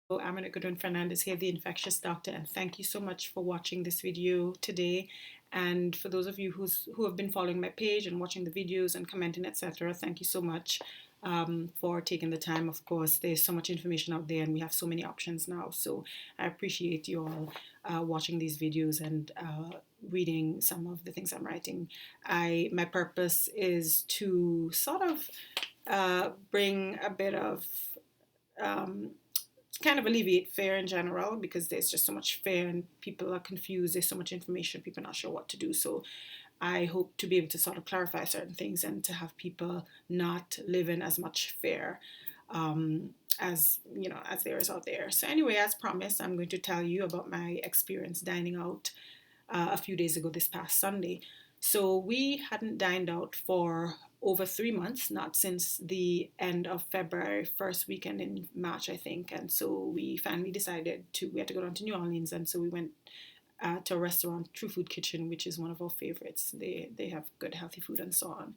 I'm Gudrun Fernandez here, the infectious doctor, and thank you so much for watching this video today. And for those of you who have been following my page and watching the videos and commenting, etc., thank you so much for taking the time. Of course, there's so much information out there, and we have so many options now. So I appreciate you all watching these videos and reading some of the things I'm writing. My purpose is to sort of bring a bit of um, kind of alleviate fear in general, because there's just so much fear and people are confused. There's so much information, people are not sure what to do. So I hope to be able to sort of clarify certain things and to have people not live in as much fear as as there is out there. So anyway, as promised, I'm going to tell you about my experience dining out a few days ago, this past Sunday. So we hadn't dined out for over 3 months, not since the end of February, first weekend in March, I think. And so we finally decided we had to go down to New Orleans. And so we went to a restaurant, True Food Kitchen, which is one of our favorites. They have good, healthy food and so on.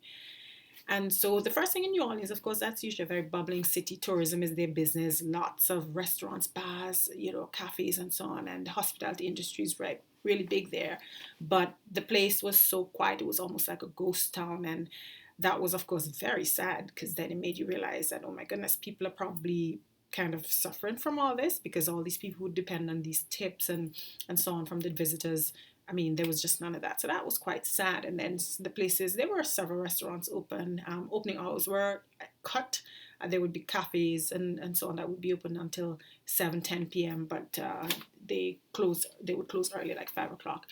And so the first thing in New Orleans, of course, that's usually a very bubbling city. Tourism is their business. Lots of restaurants, bars, cafes and so on. And the hospitality industry is really big there. But the place was so quiet. It was almost like a ghost town. And that was, of course, very sad, because then it made you realize that, oh my goodness, people are probably kind of suffering from all this, because all these people who depend on these tips and so on from the visitors. I mean, there was just none of that. So that was quite sad. And then the places, there were several restaurants open. Opening hours were cut. There would be cafes and so on that would be open until 7-10 p.m. But they would close early, like 5 o'clock.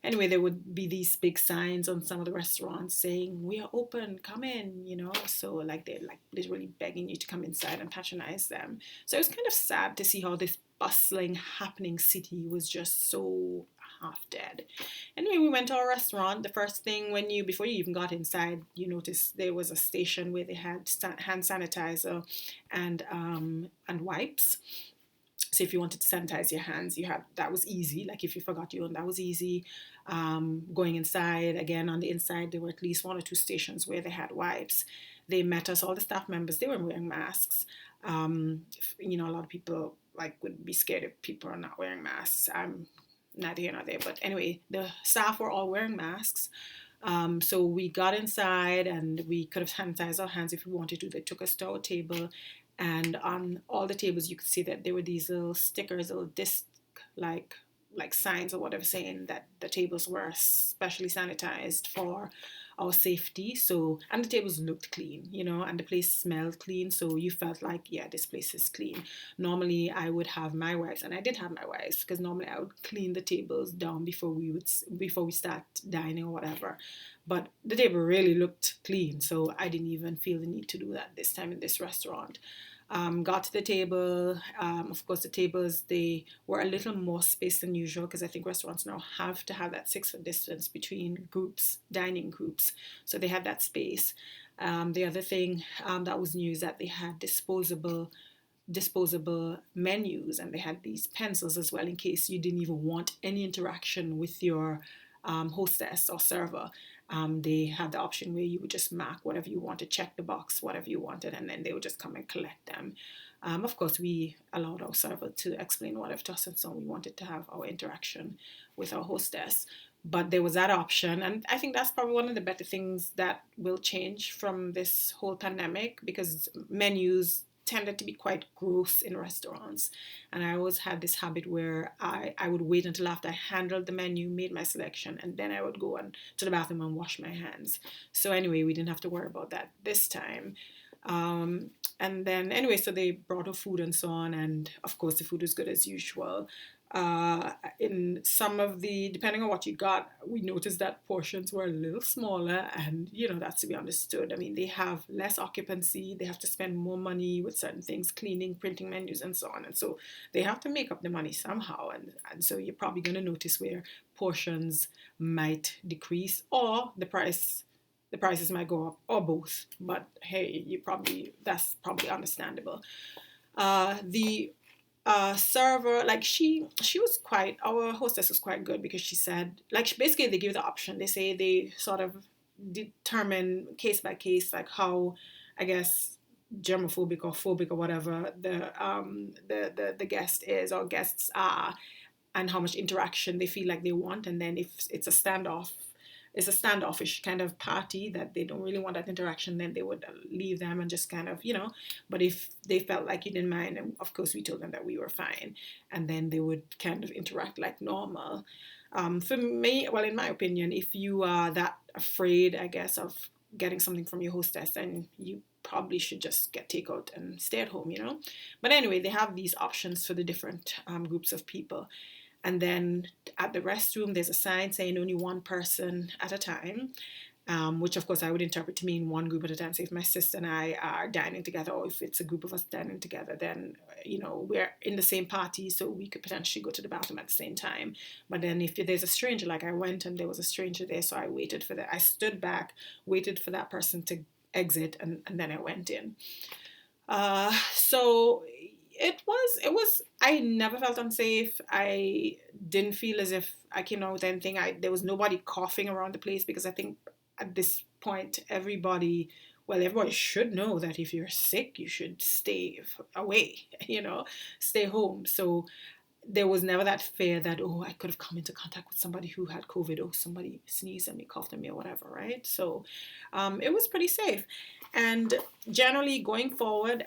Anyway, there would be these big signs on some of the restaurants saying, "We are open, come in." So like they're like literally begging you to come inside and patronize them. So it was kind of sad to see how this bustling, happening city was just so half dead. Anyway, we went to our restaurant. The first thing, before you even got inside, you noticed there was a station where they had hand sanitizer and wipes. So if you wanted to sanitize your hands, that was easy. Like if you forgot your own, that was easy. Going inside, again, on the inside, there were at least one or two stations where they had wipes. They met us, all the staff members, they were wearing masks. A lot of people would be scared if people are not wearing masks. I'm neither here nor there, but anyway, the staff were all wearing masks. So we got inside and we could have sanitized our hands if we wanted to. They took us to our table, and on all the tables you could see that there were these little stickers, little disc like signs or whatever, saying that the tables were specially sanitized for our safety. So, and the tables looked clean, and the place smelled clean, so you felt like, yeah, this place is clean. Normally I would have my wives, and I did have my wives, because normally I would clean the tables down before we start dining or whatever. But the table really looked clean, so I didn't even feel the need to do that this time in this restaurant. Got to the table. Of course, the tables, they were a little more spaced than usual, because I think restaurants now have to have that 6 foot distance between groups, dining groups. So they had that space. The other thing that was new is that they had disposable menus, and they had these pencils as well, in case you didn't even want any interaction with your hostess or server. They had the option where you would just mark whatever you wanted, check the box, whatever you wanted, and then they would just come and collect them. Of course, we allowed our server to explain whatever to us, and so we wanted to have our interaction with our hostess. But there was that option, and I think that's probably one of the better things that will change from this whole pandemic, because menus tended to be quite gross in restaurants. And I always had this habit where I would wait until after I handled the menu, made my selection, and then I would go to the bathroom and wash my hands. So anyway, we didn't have to worry about that this time. And then anyway, so they brought her food and so on, and of course the food was good as usual. In some of depending on what you got, we noticed that portions were a little smaller, and that's to be understood. I mean, they have less occupancy, they have to spend more money with certain things, cleaning, printing menus, and so on, and so they have to make up the money somehow, and so you're probably going to notice where portions might decrease, or the prices might go up, or both. But hey, that's probably understandable. The server, like she was quite, our hostess was quite good, because she said, basically they give you the option. They say they sort of determine case by case, like how, I guess, germophobic or phobic or whatever the guest is or guests are, and how much interaction they feel like they want. And then if it's a standoff, it's a standoffish kind of party that they don't really want that interaction, then they would leave them and just kind of, but if they felt like you didn't mind, and of course we told them that we were fine, and then they would kind of interact like normal. For me, well, in my opinion, if you are that afraid, I guess, of getting something from your hostess, then you probably should just get takeout and stay at home. But anyway, they have these options for the different groups of people. And then at the restroom, there's a sign saying only one person at a time, which of course I would interpret to mean one group at a time. So if my sister and I are dining together, or if it's a group of us dining together, then, we're in the same party, so we could potentially go to the bathroom at the same time. But then if there's a stranger, like I went and there was a stranger there, so I waited for that. I stood back, waited for that person to exit, and then I went in. So I never felt unsafe. I didn't feel as if I came out with anything. There was nobody coughing around the place, because I think at this point everybody should know that if you're sick you should stay away, stay home. So there was never that fear that, oh, I could have come into contact with somebody who had COVID, or somebody sneezed on me, coughed on me, or whatever, right? So it was pretty safe. And generally going forward,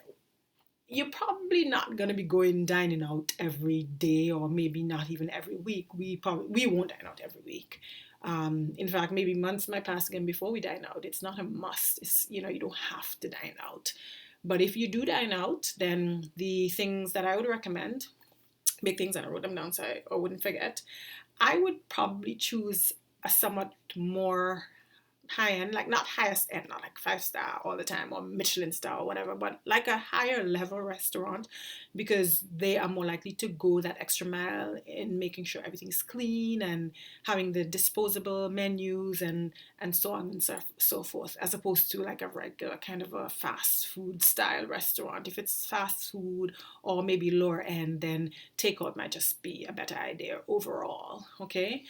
you're probably not going to be going dining out every day, or maybe not even every week. We won't dine out every week. In fact, maybe months might pass again before we dine out. It's not a must. It's, you don't have to dine out. But if you do dine out, then the things that I would recommend, big things, and I wrote them down so I wouldn't forget, I would probably choose a somewhat more high end, like not highest end, not like 5-star all the time or Michelin star or whatever, but like a higher level restaurant, because they are more likely to go that extra mile in making sure everything's clean and having the disposable menus and so on and so forth, as opposed to like a regular kind of a fast food style restaurant. If it's fast food or maybe lower end, then takeout might just be a better idea overall. Okay.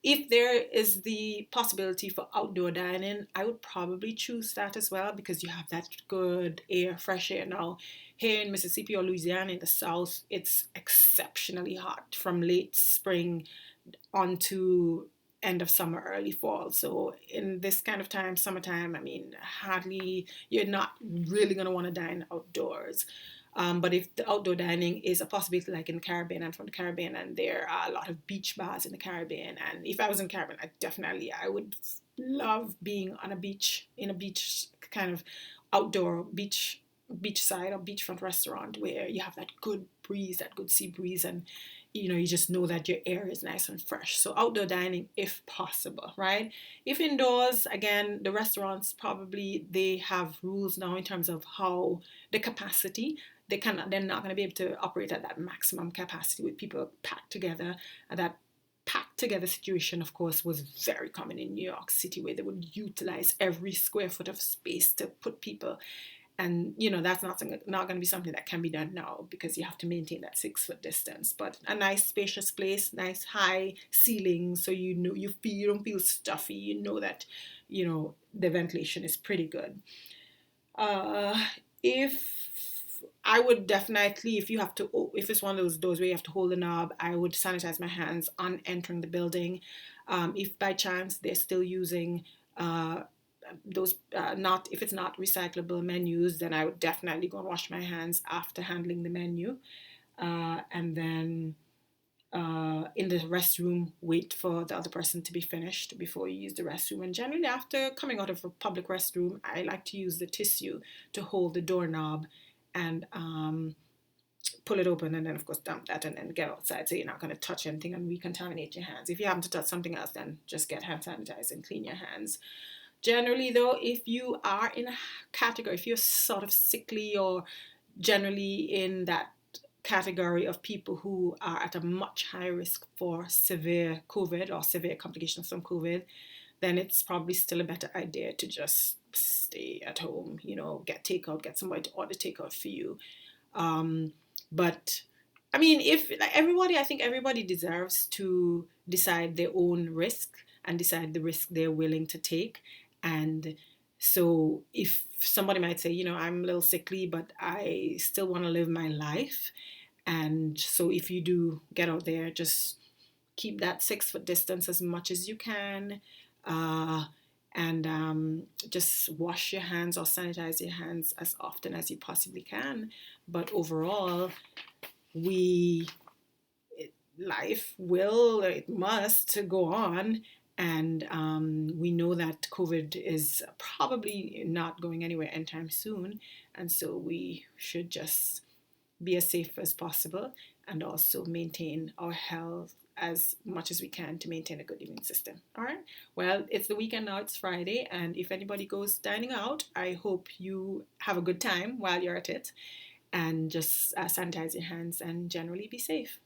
If there is the possibility for outdoor dining, I would probably choose that as well, because you have that good air, fresh air. Now, here in Mississippi or Louisiana in the South, it's exceptionally hot from late spring on to end of summer, early fall. So in this kind of time, summertime, I mean, you're not really going to want to dine outdoors. But if the outdoor dining is a possibility, like in the Caribbean, I'm from the Caribbean, and there are a lot of beach bars in the Caribbean. And if I was in the Caribbean, I would love being on a beach, in a beach kind of outdoor beachside or beachfront restaurant, where you have that good breeze, that good sea breeze, and you just know that your air is nice and fresh. So outdoor dining if possible, right? If indoors, again, the restaurants probably, they have rules now in terms of how the capacity. They're not going to be able to operate at that maximum capacity with people packed together. And that packed together situation, of course, was very common in New York City, where they would utilize every square foot of space to put people. And that's not going to be something that can be done now, because you have to maintain that 6-foot distance. But a nice spacious place, nice high ceilings, so you don't feel stuffy. You know that the ventilation is pretty good. If I would definitely, if it's one of those doors where you have to hold the knob, I would sanitize my hands on entering the building. If by chance they're still using those if it's not recyclable menus, then I would definitely go and wash my hands after handling the menu, and then in the restroom, wait for the other person to be finished before you use the restroom. And generally, after coming out of a public restroom, I like to use the tissue to hold the doorknob and pull it open, and then of course dump that, and then get outside, so you're not going to touch anything and recontaminate your hands. If you happen to touch something else, then just get hand sanitizer and clean your hands. Generally though, if you are in a category, if you're sort of sickly, or generally in that category of people who are at a much higher risk for severe COVID or severe complications from COVID, then it's probably still a better idea to just stay at home, get takeout, get somebody to order takeout for you. But I mean, I think everybody deserves to decide their own risk and decide the risk they're willing to take. And So if somebody might say, I'm a little sickly, but I still want to live my life. And so if you do get out there, just keep that 6 foot distance as much as you can. Uh, and just wash your hands or sanitize your hands as often as you possibly can. But overall, we life will, it must go on. And we know that COVID is probably not going anywhere anytime soon. And so we should just be as safe as possible and also maintain our health as much as we can to maintain a good immune system. All right. Well, it's the weekend now, it's Friday. And if anybody goes dining out, I hope you have a good time while you're at it and just sanitize your hands and generally be safe.